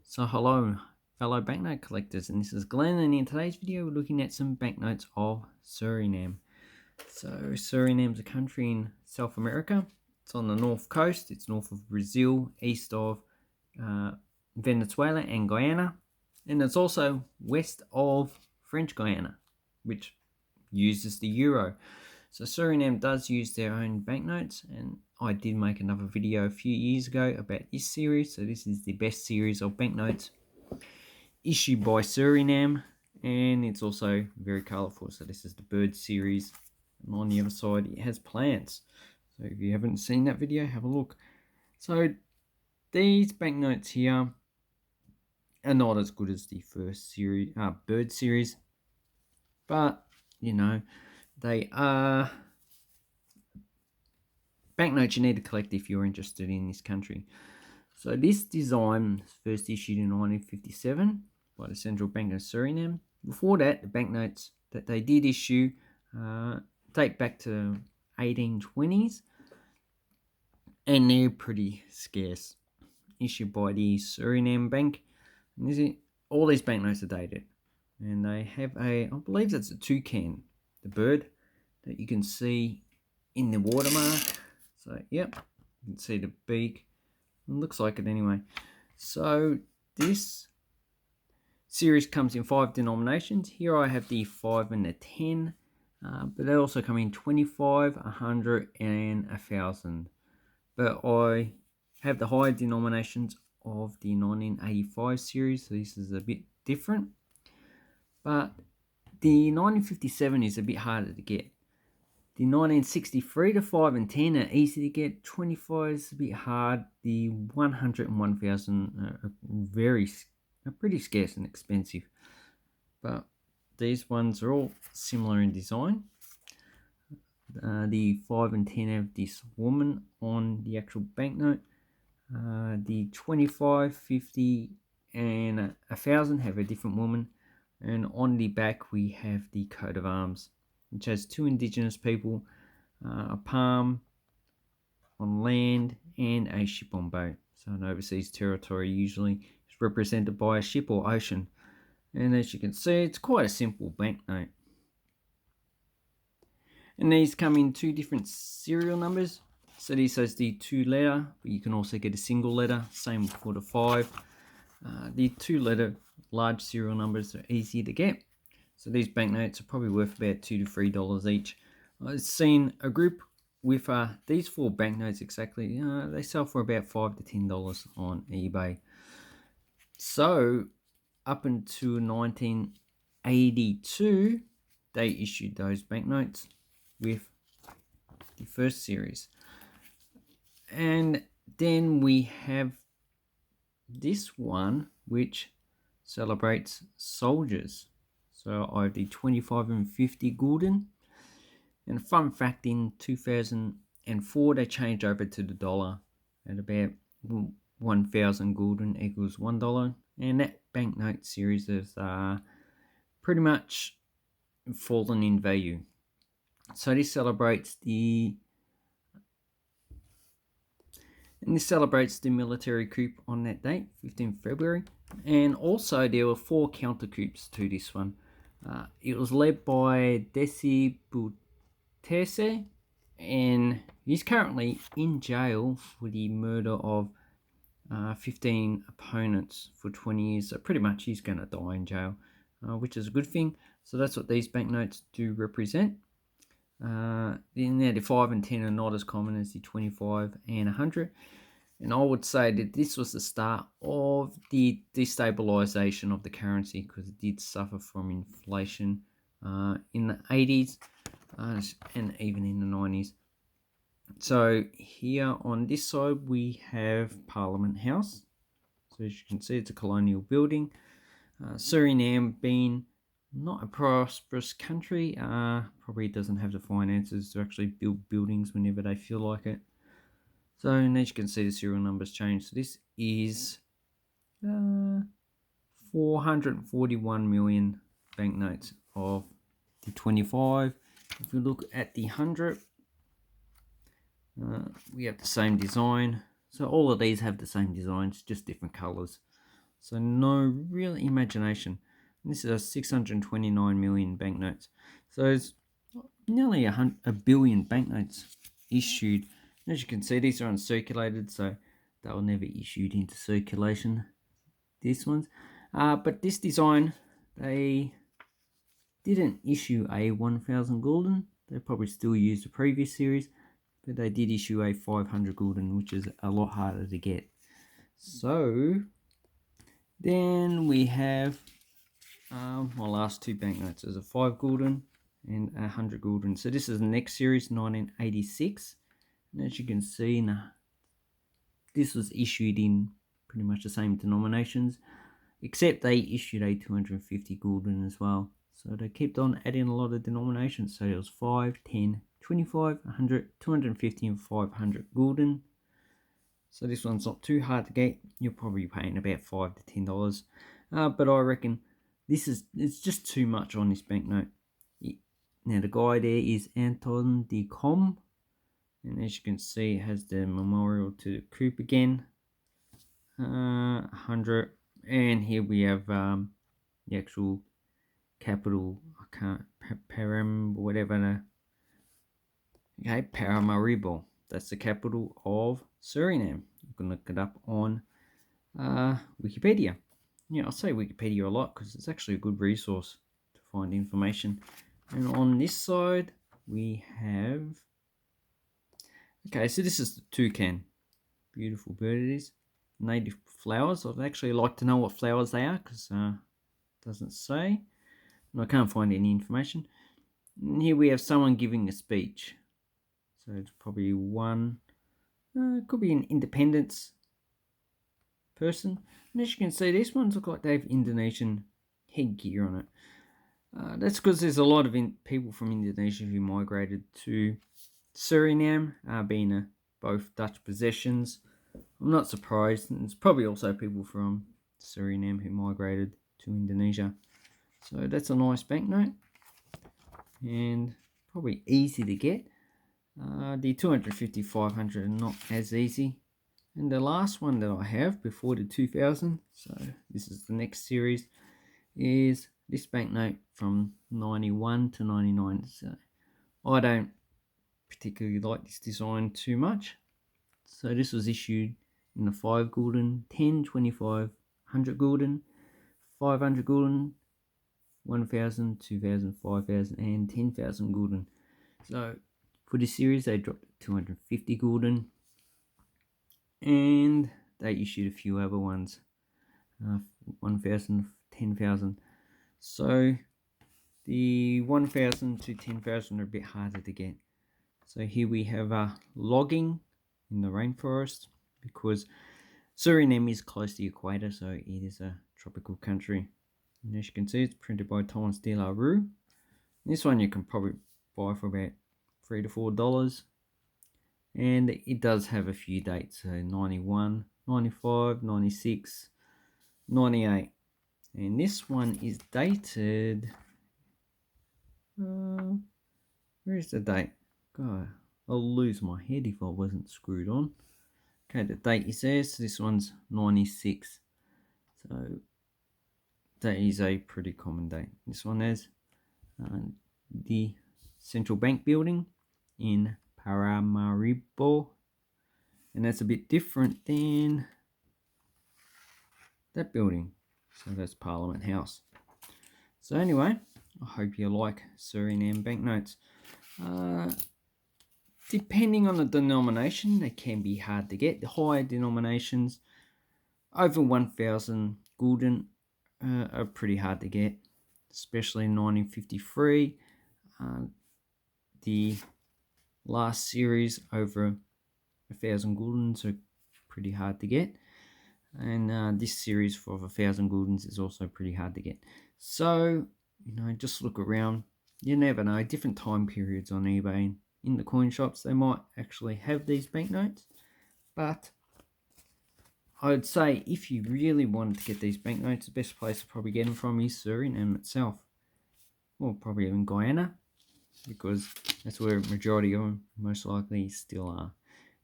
So hello fellow banknote collectors, and this is Glenn, and in today's video we're looking at some banknotes of Suriname. So Suriname's a country in South America. It's on the north coast. It's north of Brazil, east of Venezuela and Guyana, and it's also west of French Guiana, which uses the euro. So Suriname does use their own banknotes, and I did make another video a few years ago about this series. So this is the best series of banknotes issued by Suriname, and it's also very colourful. So this is the bird series, and on the other side it has plants. So if you haven't seen that video, have a look. So these banknotes here are not as good as the first series, bird series, but you know, they are banknotes you need to collect if you're interested in this country. So this design was first issued in 1957 by the Central Bank of Suriname. Before that, the banknotes that they did issue date back to 1820s, and they're pretty scarce. Issued by the Suriname Bank. And all these banknotes are dated, and they have I believe that's a toucan, the bird that you can see in the watermark. So yep, you can see the beak. It looks like it anyway. So this series comes in 5 denominations. Here I have the 5 and the 10, but they also come in 25, 100 and 1,000. But I have the higher denominations of the 1985 series, so this is a bit different. But the 1957 is a bit harder to get. The 1963, the 5 and 10 are easy to get. 25 is a bit hard. The 100 and 1,000 are pretty scarce and expensive. But these ones are all similar in design. The 5 and 10 have this woman on the actual banknote. The 25, 50 and 1,000 have a different woman. And on the back we have the coat of arms, which has 2 indigenous people, a palm on land and a ship on boat. So an overseas territory usually is represented by a ship or ocean. And as you can see, it's quite a simple banknote. And these come in 2 different serial numbers. So this has the 2-letter, but you can also get a single letter. Same for the 5. The 2-letter large serial numbers are easy to get. So these banknotes are probably worth about $2 to $3 each. I've seen a group with these 4 banknotes exactly. They sell for about $5 to $10 on eBay. So up until 1982, they issued those banknotes with the first series. And then we have this one, which celebrates soldiers. So I have the 25 and 50 gulden. And a fun fact, in 2004 they changed over to the dollar at about 1,000 gulden equals $1. And that banknote series has pretty much fallen in value. So this celebrates the military coup on that date, 15th February. And also there were 4 counter coups to this one. It was led by Desi Butese, and he's currently in jail for the murder of 15 opponents for 20 years. So pretty much he's going to die in jail, which is a good thing. So that's what these banknotes do represent. Then the 5 and 10 are not as common as the 25 and 100. And I would say that this was the start of the destabilization of the currency, because it did suffer from inflation in the 80s and even in the 90s. So here on this side we have Parliament House. So as you can see, it's a colonial building. Suriname being not a prosperous country, probably doesn't have the finances to actually build buildings whenever they feel like it. So, and as you can see, the serial numbers change. So this is 441 million banknotes of the 25. If we look at the 100, we have the same design. So all of these have the same designs, just different colors. So no real imagination. And this is a 629 million banknotes. So it's nearly a billion banknotes issued. As you can see, these are uncirculated, so they were never issued into circulation. This one's, but this design, they didn't issue a 1,000 gulden. They probably still use the previous series, but they did issue a 500 gulden, which is a lot harder to get. So then we have my last two banknotes. There's a 5 gulden and a 100 gulden. So this is the next series, 1986. And as you can see, this was issued in pretty much the same denominations, except they issued a 250 gulden as well. So they kept on adding a lot of denominations. So it was 5, 10, 25, 100, 250 and 500 gulden. So this one's not too hard to get. You're probably paying about $5 to $10. But I reckon it's just too much on this banknote. Now the guy there is Anton de Com. And as you can see, it has the memorial to Coop again. 100. And here we have the actual capital. I can't, whatever. Okay, Paramaribo. That's the capital of Suriname. You can look it up on Wikipedia. Yeah, I'll say Wikipedia a lot because it's actually a good resource to find information. And on this side, we have... Okay, so this is the toucan. Beautiful bird it is. Native flowers. I'd actually like to know what flowers they are because it doesn't say. And I can't find any information. And here we have someone giving a speech. So it's probably one, could be an independence person. And as you can see, these ones look like they have Indonesian headgear on it. That's because there's a lot of people from Indonesia who migrated to Suriname, being both Dutch possessions. I'm not surprised. And there's probably also people from Suriname who migrated to Indonesia. So that's a nice banknote and probably easy to get. The 250, 500 are not as easy. And the last one that I have before the 2000, so this is the next series, is this banknote from 91 to 99. So I don't particularly like this design too much. So this was issued in the 5 gulden, 10, 25, 100 gulden, 500 gulden, 1,000, 2,000, 5,000 and 10,000 gulden. So for this series they dropped 250 gulden and they issued a few other ones, 1,000, 10,000. So the 1,000 to 10,000 are a bit harder to get. So here we have logging in the rainforest because Suriname is close to the equator, so it is a tropical country. And as you can see, it's printed by Thomas de la Rue. This one you can probably buy for about $3 to $4. And it does have a few dates, so 91, 95, 96, 98. And this one is dated... where is the date? God, I'll lose my head if I wasn't screwed on. Okay, the date is there, so this one's 96. So that is a pretty common date. This one has the central bank building in Paramaribo, and that's a bit different than that building. So that's Parliament House. So anyway, I hope you like Suriname banknotes. Depending on the denomination, they can be hard to get. The higher denominations, over 1,000 gulden, are pretty hard to get, especially in 1953. The last series over 1,000 guldens are pretty hard to get, and this series for 1,000 guldens is also pretty hard to get. So just look around. You never know. Different time periods on eBay. In the coin shops, they might actually have these banknotes, but I'd say if you really wanted to get these banknotes, the best place to probably get them from is Suriname itself, or probably even Guyana, because that's where a majority of them most likely still are.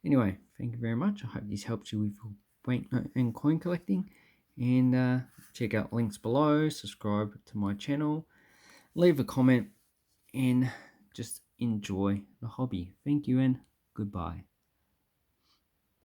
Anyway, thank you very much. I hope this helps you with your banknote and coin collecting, And check out links below, subscribe to my channel, leave a comment, and just enjoy the hobby. Thank you and goodbye.